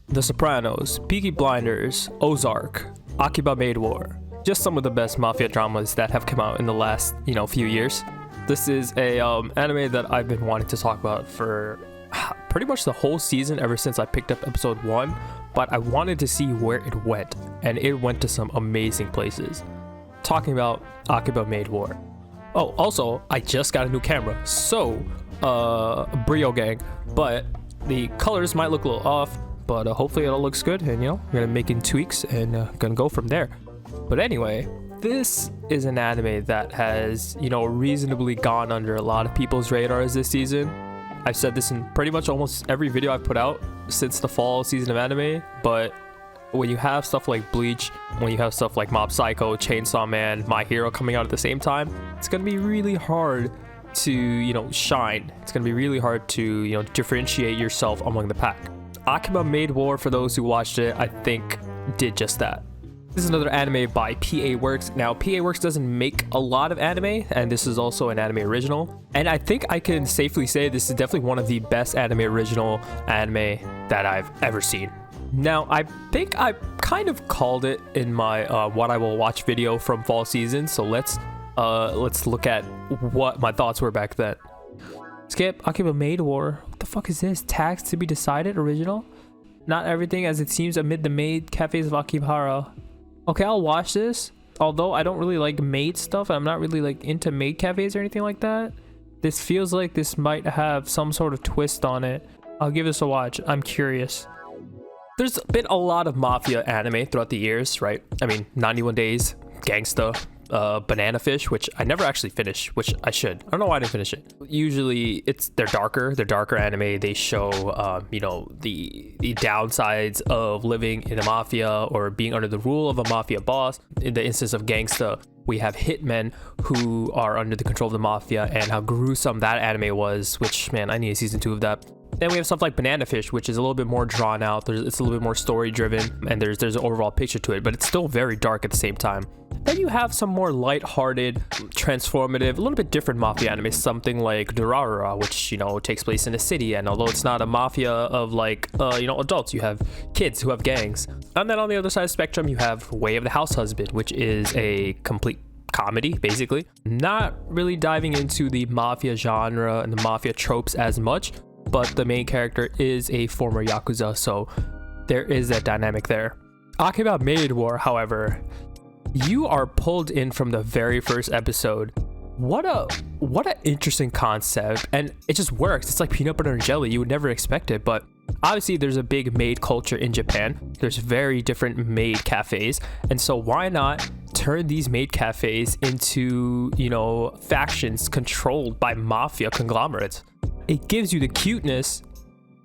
The Sopranos, Peaky Blinders, Ozark, Akiba Maid War. Just some of the best mafia dramas that have come out in the last, few years. This is a anime that I've been wanting to talk about for pretty much the whole season ever since I picked up episode 1, but I wanted to see where it went, and it went to some amazing places. Talking about Akiba Maid War. Oh, also, I just got a new camera, so, Brio gang, but the colors might look a little off, but hopefully it all looks good, and I'm gonna make in tweaks and gonna go from there. But anyway, this is an anime that has, reasonably gone under a lot of people's radars this season. I've said this in pretty much almost every video I've put out since the fall season of anime, but when you have stuff like Bleach, when you have stuff like Mob Psycho, Chainsaw Man, My Hero coming out at the same time, it's gonna be really hard to, shine. It's gonna be really hard to, differentiate yourself among the pack. Akiba Maid War, for those who watched it, I think did just that. This is another anime by PA Works. Now, PA Works doesn't make a lot of anime, and this is also an anime original. And I think I can safely say this is definitely one of the best original anime that I've ever seen. Now, I think I kind of called it in my what I will watch video from fall season. So let's look at what my thoughts were back then. Skip Akiba Maid War. What the fuck is this? Tags to be decided original? Not everything as it seems amid the maid cafes of Akihabara. Okay, I'll watch this. Although I don't really like maid stuff, I'm not really like into maid cafes or anything like that. This feels like this might have some sort of twist on it. I'll give this a watch. I'm curious. There's been a lot of mafia anime throughout the years, right? I mean, 91 Days, Gangsta, Banana Fish, which I never actually finished, which I should. I don't know why I didn't finish it. Usually they're darker anime. They show the downsides of living in a mafia or being under the rule of a mafia boss. In the instance of Gangsta, we have hitmen who are under the control of the mafia, and how gruesome that anime was, which, man, I need a season 2 of that. Then we have stuff like Banana Fish, which is a little bit more drawn out. It's a little bit more story driven, and there's an overall picture to it, but it's still very dark at the same time. Then you have some more light-hearted, transformative, a little bit different mafia anime, something like Durarara, which, takes place in a city, and although it's not a mafia of adults, you have kids who have gangs. And then on the other side of the spectrum, you have Way of the House Husband, which is a complete comedy, basically. Not really diving into the mafia genre and the mafia tropes as much, but the main character is a former Yakuza, so there is that dynamic there. Akiba Maid War, however, you are pulled in from the very first episode. What an interesting concept, and it just works. It's like peanut butter and jelly. You would never expect it, but obviously there's a big maid culture in Japan. There's very different maid cafes, and so why not turn these maid cafes into, factions controlled by mafia conglomerates? It gives you the cuteness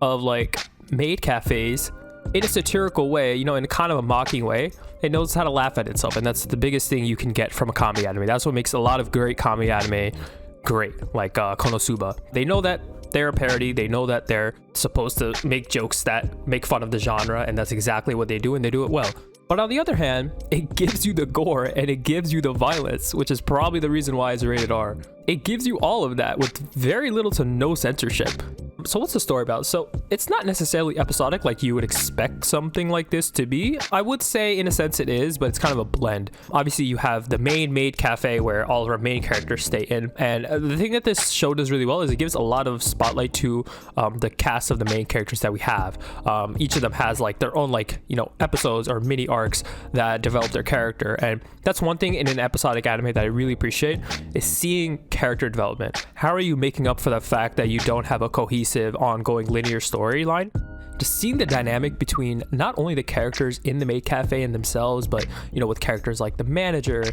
of like maid cafes in a satirical way, in a kind of a mocking way. It knows how to laugh at itself, and that's the biggest thing you can get from a comedy anime. That's what makes a lot of great comedy anime great, like Konosuba. They know that they're a parody. They know that they're supposed to make jokes that make fun of the genre, and that's exactly what they do, and they do it well. But on the other hand, it gives you the gore and it gives you the violence, which is probably the reason why it's rated R. It gives you all of that with very little to no censorship. So what's the story about? So it's not necessarily episodic like you would expect something like this to be. I would say in a sense it is, but it's kind of a blend. Obviously you have the main maid cafe where all of our main characters stay in. And the thing that this show does really well is it gives a lot of spotlight to the cast of the main characters that we have. Each of them has like their own episodes or mini arcs that develop their character. And that's one thing in an episodic anime that I really appreciate is seeing character development. How are you making up for the fact that you don't have a cohesive ongoing linear storyline? Just seeing the dynamic between not only the characters in the maid cafe and themselves, but with characters like the manager,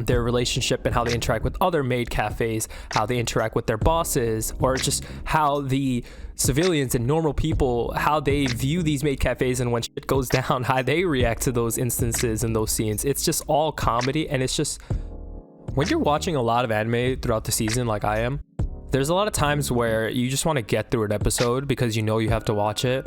their relationship and how they interact with other maid cafes, how they interact with their bosses, or just how the civilians and normal people, how they view these maid cafes, and when shit goes down, how they react to those instances and those scenes. It's just all comedy, and it's just, when you're watching a lot of anime throughout the season like I am, there's a lot of times where you just want to get through an episode because you have to watch it.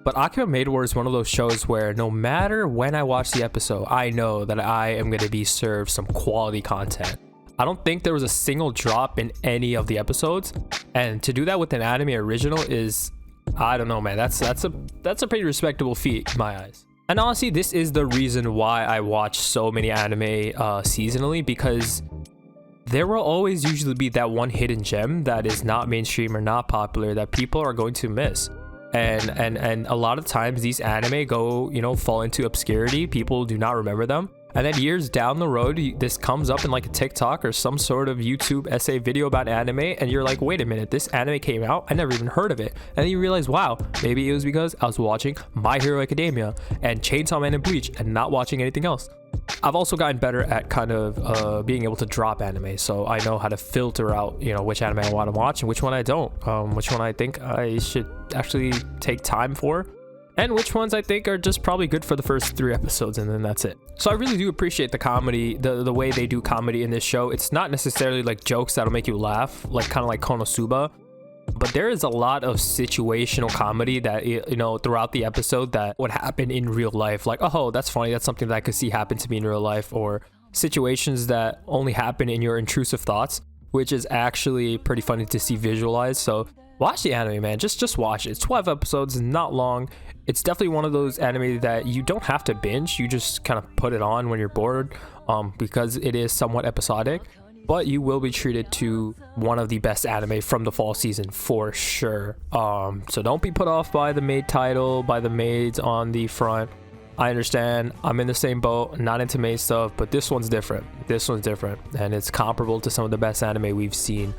But Akiba Maid War is one of those shows where no matter when I watch the episode, I know that I am going to be served some quality content. I don't think there was a single drop in any of the episodes. And to do that with an anime original is I don't know, man. That's a pretty respectable feat in my eyes. And honestly, this is the reason why I watch so many anime seasonally, because there will always usually be that one hidden gem that is not mainstream or not popular that people are going to miss. And a lot of times these anime go, you know, fall into obscurity. People do not remember them. And then years down the road, this comes up in like a TikTok or some sort of YouTube essay video about anime, and you're like, wait a minute, this anime came out, I never even heard of it. And then you realize, wow, maybe it was because I was watching My Hero Academia and Chainsaw Man and Bleach and not watching anything else. I've also gotten better at kind of being able to drop anime, so I know how to filter out, you know, which anime I want to watch and which one I don't, which one I think I should actually take time for, and which ones I think are just probably good for the first 3 episodes, and then that's it. So I really do appreciate the comedy, the way they do comedy in this show. It's not necessarily like jokes that'll make you laugh, like kind of like Konosuba, but there is a lot of situational comedy that, you know, throughout the episode that would happen in real life. Like, oh, that's funny, that's something that I could see happen to me in real life, or situations that only happen in your intrusive thoughts, which is actually pretty funny to see visualized. So watch the anime, man. Just watch it. It's 12 episodes, not long. It's definitely one of those anime that you don't have to binge. You just kind of put it on when you're bored, because it is somewhat episodic. But you will be treated to one of the best anime from the fall season for sure. So don't be put off by the maid title, by the maids on the front. I understand, I'm in the same boat, not into maid stuff, but this one's different. This one's different, and it's comparable to some of the best anime we've seen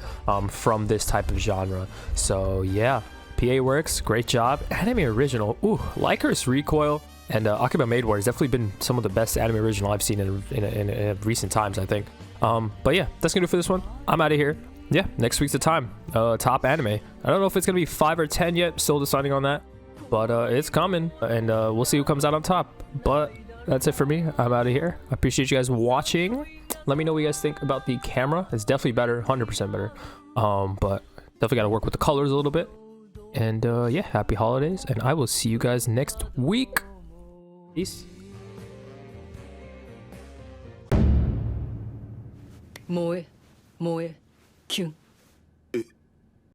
from this type of genre. So yeah, PA works, great job. Anime original, ooh, Lycurse Recoil and Akiba Maid War has definitely been some of the best anime original I've seen in recent times, I think. But yeah, that's gonna do it for this one. I'm out of here. Yeah, next week's the time. Top anime. I don't know if it's gonna be 5 or 10 yet, still deciding on that, but it's coming, and we'll see who comes out on top. But that's it for me. I'm out of here. I appreciate you guys watching. Let me know what you guys think about the camera. It's definitely better, 100% better, but definitely got to work with the colors a little bit. And yeah, happy holidays, and I will see you guys next week. Peace. 뭐해? 뭐해? 큐.